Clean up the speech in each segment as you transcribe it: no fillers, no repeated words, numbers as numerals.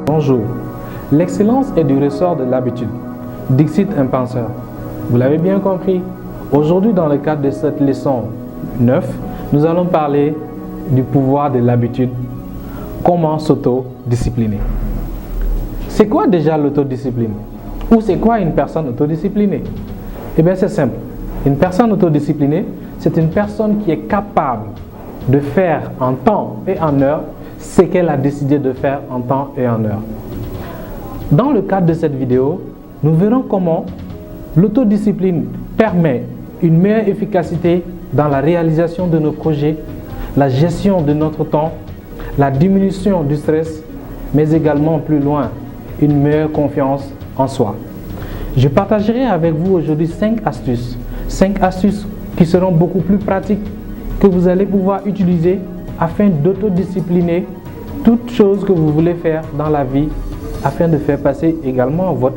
Bonjour. L'excellence est du ressort de l'habitude. Dixit un penseur. Vous l'avez bien compris. Aujourd'hui, dans le cadre de cette leçon 9, nous allons parler du pouvoir de l'habitude. Comment s'autodiscipliner. C'est quoi déjà l'autodiscipline? Ou c'est quoi une personne autodisciplinée? Eh bien, c'est simple. Une personne autodisciplinée, c'est une personne qui est capable de faire en temps et en heure ce qu'elle a décidé de faire en temps et en heure. Dans le cadre de cette vidéo, nous verrons comment l'autodiscipline permet une meilleure efficacité dans la réalisation de nos projets, la gestion de notre temps, la diminution du stress, mais également plus loin, une meilleure confiance en soi. Je partagerai avec vous aujourd'hui 5 astuces. 5 astuces qui seront beaucoup plus pratiques que vous allez pouvoir utiliser afin d'autodiscipliner toute chose que vous voulez faire dans la vie afin de faire passer également votre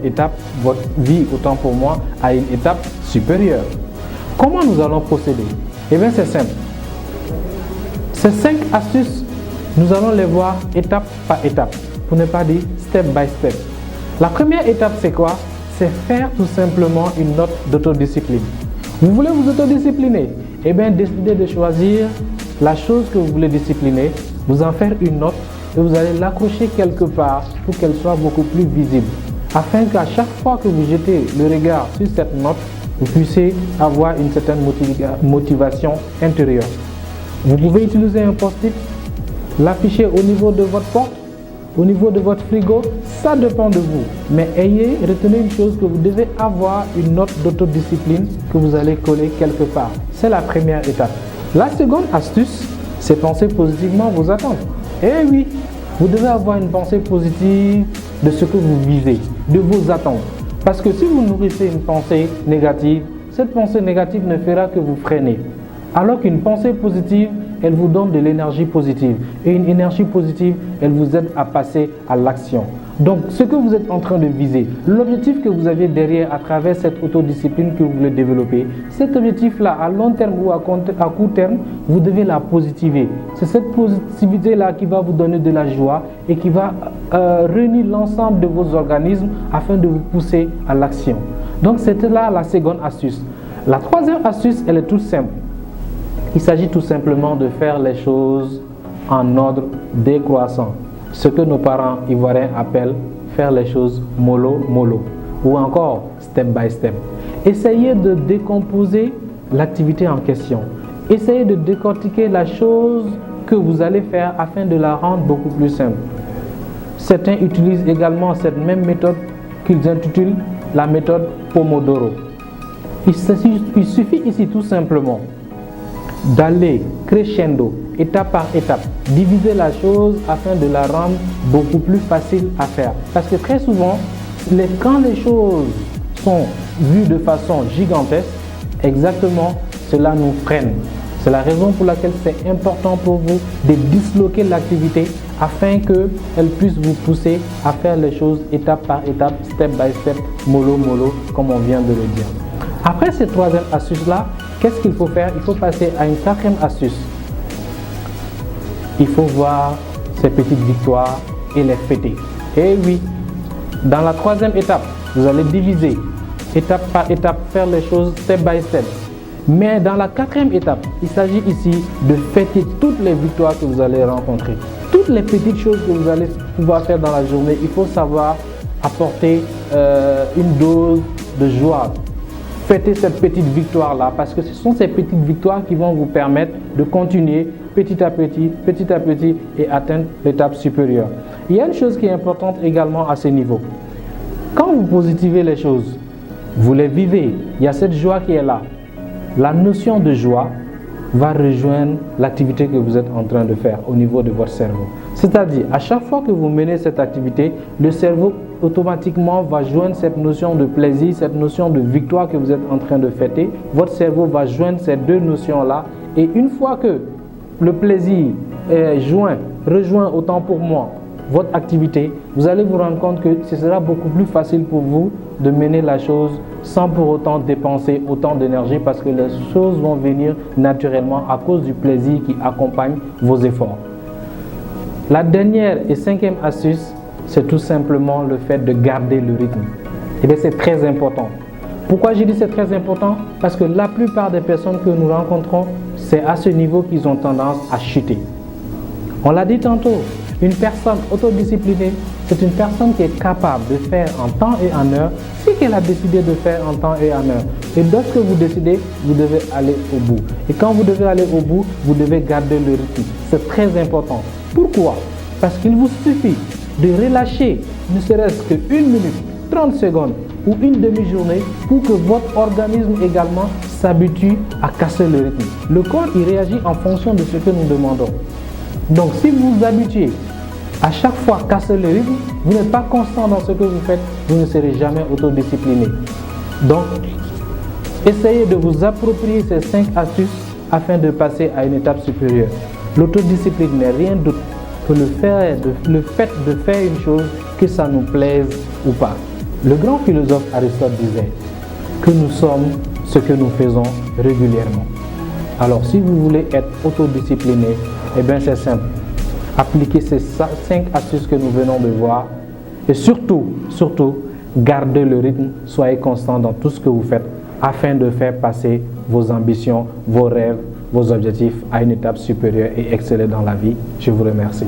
vie, autant pour moi, à une étape supérieure. Comment nous allons procéder? Eh bien, c'est simple. Ces 5 astuces, nous allons les voir étape par étape, pour ne pas dire step by step. La première étape, c'est quoi? C'est faire tout simplement une note d'autodiscipline. Vous voulez vous autodiscipliner? Eh bien, décidez de choisir la chose que vous voulez discipliner, vous en faire une note et vous allez l'accrocher quelque part pour qu'elle soit beaucoup plus visible, afin qu'à chaque fois que vous jetez le regard sur cette note, vous puissiez avoir une certaine motivation intérieure. Vous pouvez utiliser un post-it, l'afficher au niveau de votre porte, au niveau de votre frigo, ça dépend de vous. Mais retenez une chose, que vous devez avoir une note d'autodiscipline que vous allez coller quelque part. C'est la première étape. La seconde astuce, c'est penser positivement vos attentes. Eh oui, vous devez avoir une pensée positive de ce que vous visez, de vos attentes. Parce que si vous nourrissez une pensée négative, cette pensée négative ne fera que vous freiner. Alors qu'une pensée positive, elle vous donne de l'énergie positive. Et une énergie positive, elle vous aide à passer à l'action. Donc, ce que vous êtes en train de viser, l'objectif que vous avez derrière à travers cette autodiscipline que vous voulez développer, cet objectif-là, à long terme ou à court terme, vous devez la positiver. C'est cette positivité-là qui va vous donner de la joie et qui va réunir l'ensemble de vos organismes afin de vous pousser à l'action. Donc, c'était là la seconde astuce. La troisième astuce, elle est toute simple. Il s'agit tout simplement de faire les choses en ordre décroissant. Ce que nos parents ivoiriens appellent faire les choses mollo mollo ou encore step by step. Essayez de décomposer l'activité en question. Essayez de décortiquer la chose que vous allez faire afin de la rendre beaucoup plus simple. Certains utilisent également cette même méthode qu'ils intitulent la méthode Pomodoro. Il suffit ici tout simplement d'aller crescendo, étape par étape, diviser la chose afin de la rendre beaucoup plus facile à faire. Parce que très souvent, quand les choses sont vues de façon gigantesque, exactement, cela nous freine. C'est la raison pour laquelle c'est important pour vous de disloquer l'activité afin qu'elle puisse vous pousser à faire les choses étape par étape, step by step, mollo mollo, comme on vient de le dire. Après cette troisième astuce-là, qu'est-ce qu'il faut faire? Il faut passer à une quatrième astuce. Il faut voir ces petites victoires et les fêter. Et oui, dans la troisième étape, vous allez diviser étape par étape, faire les choses step by step. Mais dans la quatrième étape, il s'agit ici de fêter toutes les victoires que vous allez rencontrer. Toutes les petites choses que vous allez pouvoir faire dans la journée, il faut savoir apporter une dose de joie. Fêtez cette petite victoire-là, parce que ce sont ces petites victoires qui vont vous permettre de continuer petit à petit et atteindre l'étape supérieure. Il y a une chose qui est importante également à ce niveau. Quand vous positivez les choses, vous les vivez, il y a cette joie qui est là. La notion de joie va rejoindre l'activité que vous êtes en train de faire au niveau de votre cerveau. C'est-à-dire, à chaque fois que vous menez cette activité, le cerveau automatiquement va joindre cette notion de plaisir, cette notion de victoire que vous êtes en train de fêter. Votre cerveau va joindre ces deux notions-là. Et une fois que le plaisir est rejoint autant pour moi votre activité, vous allez vous rendre compte que ce sera beaucoup plus facile pour vous de mener la chose sans pour autant dépenser autant d'énergie, parce que les choses vont venir naturellement à cause du plaisir qui accompagne vos efforts. La dernière et cinquième astuce, c'est tout simplement le fait de garder le rythme. Et bien c'est très important. Pourquoi je dis c'est très important? Parce que la plupart des personnes que nous rencontrons, c'est à ce niveau qu'ils ont tendance à chuter. On l'a dit tantôt, une personne autodisciplinée, c'est une personne qui est capable de faire en temps et en heure ce qu'elle a décidé de faire en temps et en heure. Et lorsque vous décidez, vous devez aller au bout. Et quand vous devez aller au bout, vous devez garder le rythme. C'est très important. Pourquoi? Parce qu'il vous suffit de relâcher ne serait-ce qu'une minute, 30 secondes ou une demi-journée pour que votre organisme également s'habitue à casser le rythme. Le corps, il réagit en fonction de ce que nous demandons. Donc si vous vous habituez à chaque fois casser le rythme, vous n'êtes pas constant dans ce que vous faites, vous ne serez jamais autodiscipliné. Donc, essayez de vous approprier ces 5 astuces afin de passer à une étape supérieure. L'autodiscipline n'est rien d'autre que le fait de faire une chose, que ça nous plaise ou pas. Le grand philosophe Aristote disait que nous sommes ce que nous faisons régulièrement. Alors, si vous voulez être autodiscipliné, eh bien c'est simple. Appliquez ces 5 astuces que nous venons de voir et surtout, gardez le rythme, soyez constant dans tout ce que vous faites afin de faire passer vos ambitions, vos rêves, vos objectifs à une étape supérieure et exceller dans la vie. Je vous remercie.